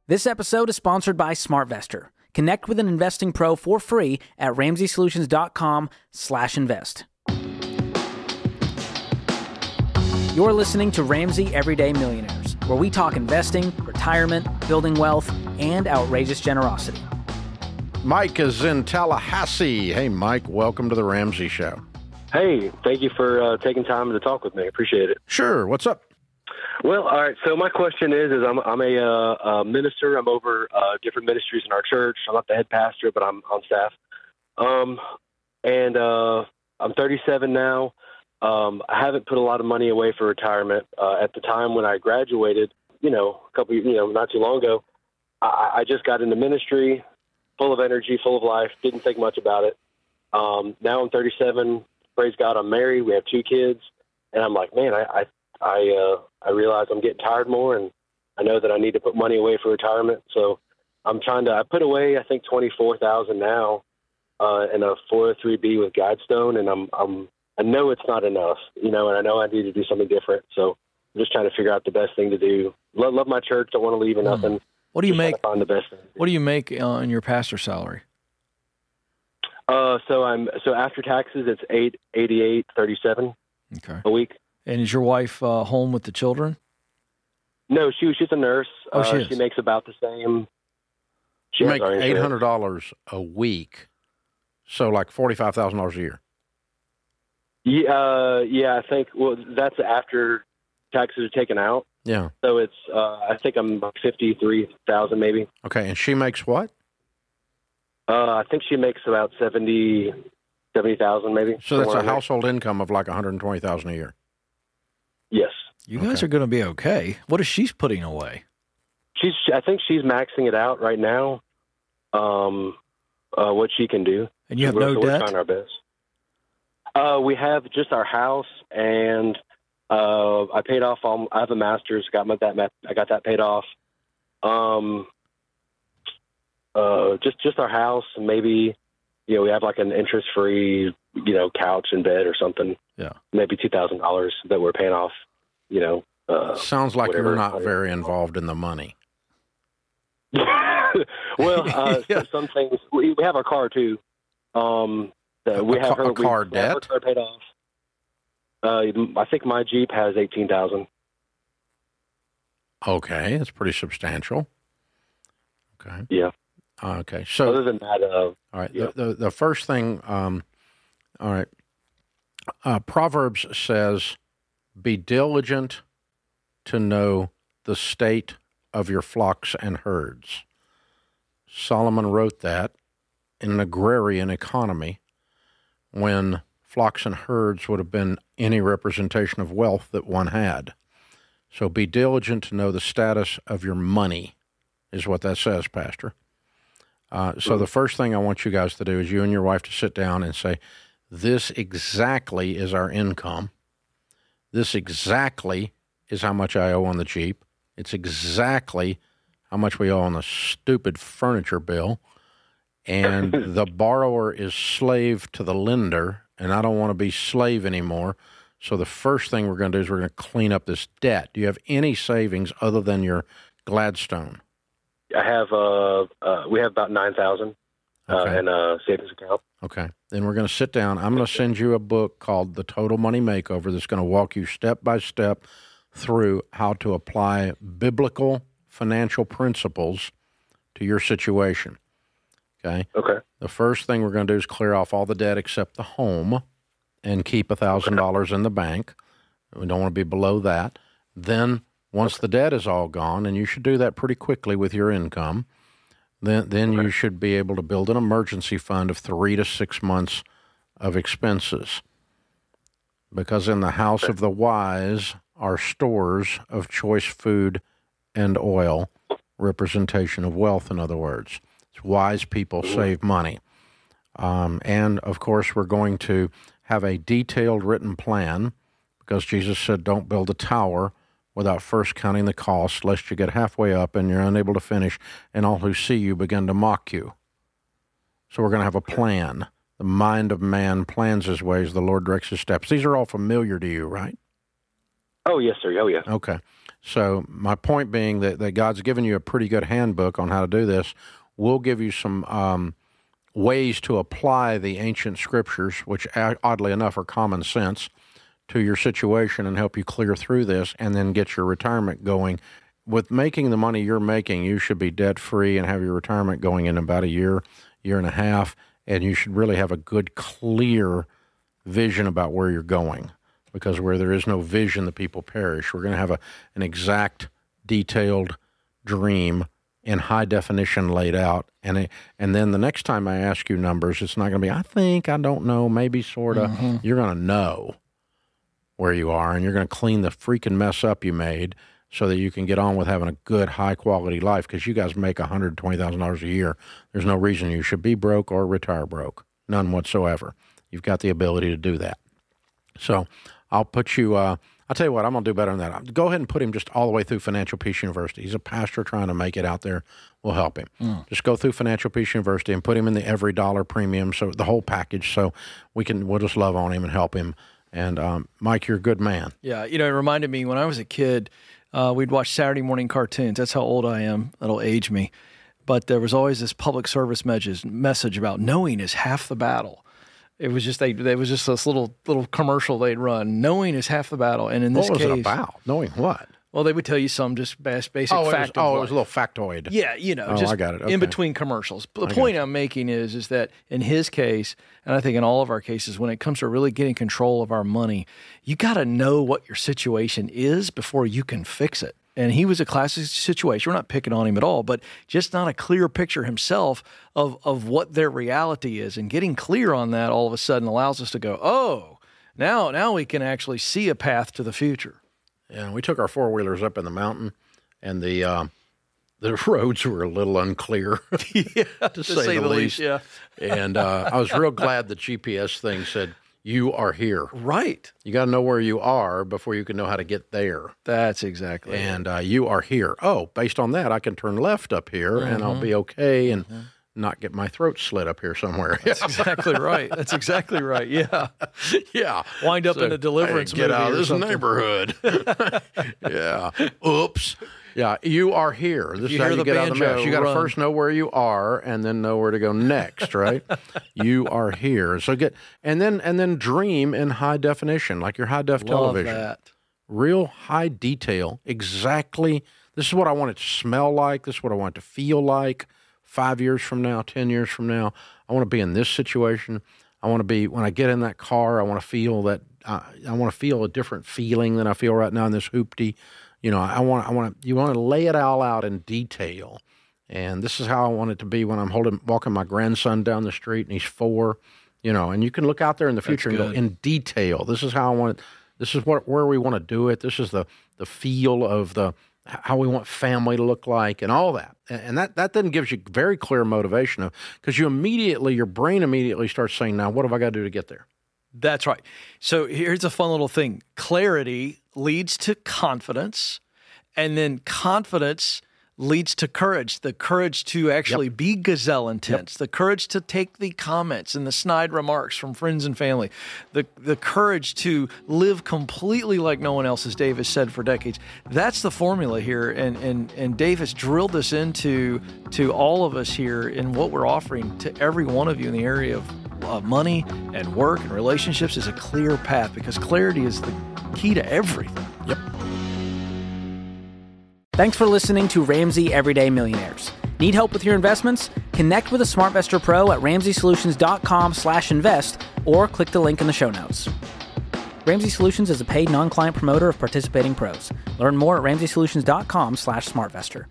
This episode is sponsored by SmartVestor. Connect with an investing pro for free at RamseySolutions.com/invest. You're listening to Ramsey Everyday Millionaires, where we talk investing, retirement, building wealth, and outrageous generosity. Mike is in Tallahassee. Hey, Mike, welcome to the Ramsey Show. Hey, thank you for taking time to talk with me. Appreciate it. Sure. What's up? Well, all right. So my question is I'm a minister. I'm over different ministries in our church. I'm not the head pastor, but I'm on staff. And I'm 37 now. I haven't put a lot of money away for retirement. At the time when I graduated, not too long ago, I just got into ministry, full of energy, full of life, didn't think much about it. Now I'm 37. Praise God, I'm married. We have 2 kids. And I'm like, man, I realize I'm getting tired more, and I know that I need to put money away for retirement. So I put away, I think, $24,000 now in a 403B with Guidestone, and I know it's not enough, and I know I need to do something different. So I'm just trying to figure out the best thing to do. Love my church. Don't want to leave or nothing. What do you make? Find the best thing. What do you make in your pastor salary? So after taxes, it's $88.37 a week. And is your wife home with the children? No, she's a nurse. She makes about the same. She makes $800 a week, so like $45,000 a year. Yeah, I think. Well, that's after taxes are taken out. Yeah. So it's I think I'm like 53,000 maybe. Okay, and she makes what? I think she makes about 70,000 maybe. So that's a household income of like $120,000 a year. Yes. You guys are going to be okay. What is she putting away? I think she's maxing it out right now. What she can do. And you have no debt? We're trying our best. We have just our house, and I paid off I have a master's. I got that paid off. Just our house, and maybe we have like an interest-free couch and bed or something. Yeah, maybe $2,000 that we're paying off. Sounds like you're not very involved in the money. Well, some things we have our car too. We have her car debt. Her car paid off. I think my Jeep has $18,000. Okay, that's pretty substantial. Okay. Yeah. Okay. So other than that, all right. Yeah. The first thing. All right. Proverbs says, "Be diligent to know the state of your flocks and herds." Solomon wrote that in an agrarian economy, when flocks and herds would have been any representation of wealth that one had. So be diligent to know the status of your money, is what that says, Pastor. So the first thing I want you guys to do is you and your wife to sit down and say, this exactly is our income. This exactly is how much I owe on the Jeep. It's exactly how much we owe on the stupid furniture bill. And the borrower is slave to the lender, and I don't want to be slave anymore. So the first thing we're going to do is we're going to clean up this debt. Do you have any savings other than your Gladstone? I have. We have about $9,000 in a savings account. Okay. Then we're going to sit down. I'm going to send you a book called The Total Money Makeover that's going to walk you step by step through how to apply biblical financial principles to your situation. Okay? Okay. The first thing we're going to do is clear off all the debt except the home and keep $1,000 in the bank. We don't want to be below that. Then once the debt is all gone, and you should do that pretty quickly with your income, then you should be able to build an emergency fund of 3 to 6 months of expenses. Because in the house of the wise are stores of choice food and oil, representation of wealth, in other words. It's wise people save money. And, of course, we're going to have a detailed written plan, because Jesus said, don't build a tower without first counting the cost, lest you get halfway up and you're unable to finish, and all who see you begin to mock you. So we're going to have a plan. The mind of man plans his ways, the Lord directs his steps. These are all familiar to you, right? Oh, yes, sir. Oh, yeah. Okay. So my point being that God's given you a pretty good handbook on how to do this. We'll give you some ways to apply the ancient scriptures, which oddly enough are common sense, to your situation and help you clear through this and then get your retirement going. With making the money you're making, you should be debt-free and have your retirement going in about a year and a half, and you should really have a good, clear vision about where you're going, because where there is no vision, the people perish. We're going to have an exact, detailed dream in high definition laid out, and then the next time I ask you numbers, it's not going to be, I think, I don't know, maybe, sort of. Mm-hmm. You're going to know where you are, and you're going to clean the freaking mess up you made so that you can get on with having a good, high-quality life, because you guys make $120,000 a year. There's no reason you should be broke or retire broke, none whatsoever. You've got the ability to do that. So I'll put you I'll tell you what, I'm going to do better than that. Go ahead and put him just all the way through Financial Peace University. He's a pastor trying to make it out there. We'll help him. Just go through Financial Peace University and put him in the every dollar premium, so the whole package, so we'll just love on him and help him. And Mike, you're a good man. Yeah, it reminded me when I was a kid, we'd watch Saturday morning cartoons. That's how old I am. That'll age me. But there was always this public service message about knowing is half the battle. It was just this little commercial they'd run. Knowing is half the battle, and in this case, what was it about? Knowing what? Well, they would tell you some just basic fact. It was a little factoid. Yeah, just I got it. Okay. In between commercials. But the point I'm making is that in his case, and I think in all of our cases, when it comes to really getting control of our money, you got to know what your situation is before you can fix it. And he was a classic situation. We're not picking on him at all, but just not a clear picture himself of what their reality is. And getting clear on that all of a sudden allows us to go, oh, now we can actually see a path to the future. Yeah, we took our four-wheelers up in the mountain, and the roads were a little unclear, to say the least. Yeah. And I was real glad the GPS thing said, you are here. Right. You got to know where you are before you can know how to get there. That's exactly it. And you are here. Oh, based on that, I can turn left up here, and I'll be okay and not get my throat slit up here somewhere. That's exactly right. That's exactly right. Yeah. Yeah. Wind up in a deliverance movie. Get out of this neighborhood. Yeah. Oops. Yeah, you are here. This is how you get out of the mess. You got to first know where you are, and then know where to go next, right? You are here. So and then dream in high definition, like your high def television. That. Real high detail. Exactly. This is what I want it to smell like. This is what I want it to feel like 5 years from now, 10 years from now. I want to be in this situation. I want to be, when I get in that car, I want to feel that. I want to feel a different feeling than I feel right now in this hoopty. You know, you want to lay it all out in detail. And this is how I want it to be when I'm walking my grandson down the street and he's 4, and you can look out there in the future and go in detail. This is how I want it. This is where we want to do it. This is the feel of how we want family to look like and all that. And that then gives you very clear motivation because your brain immediately starts saying, now what have I got to do to get there? That's right. So here's a fun little thing. Clarity leads to confidence, and then confidence leads to courage. The courage to actually be gazelle intense, the courage to take the comments and the snide remarks from friends and family, the courage to live completely like no one else, as Dave has said for decades. That's the formula here, and Dave has drilled this into all of us here in what we're offering to every one of you in the area of money and work and relationships is a clear path, because clarity is the key to everything. Yep. Thanks for listening to Ramsey Everyday Millionaires. Need help with your investments? Connect with a SmartVestor Pro at RamseySolutions.com/invest or click the link in the show notes. Ramsey Solutions is a paid non-client promoter of participating pros. Learn more at RamseySolutions.com/SmartVestor.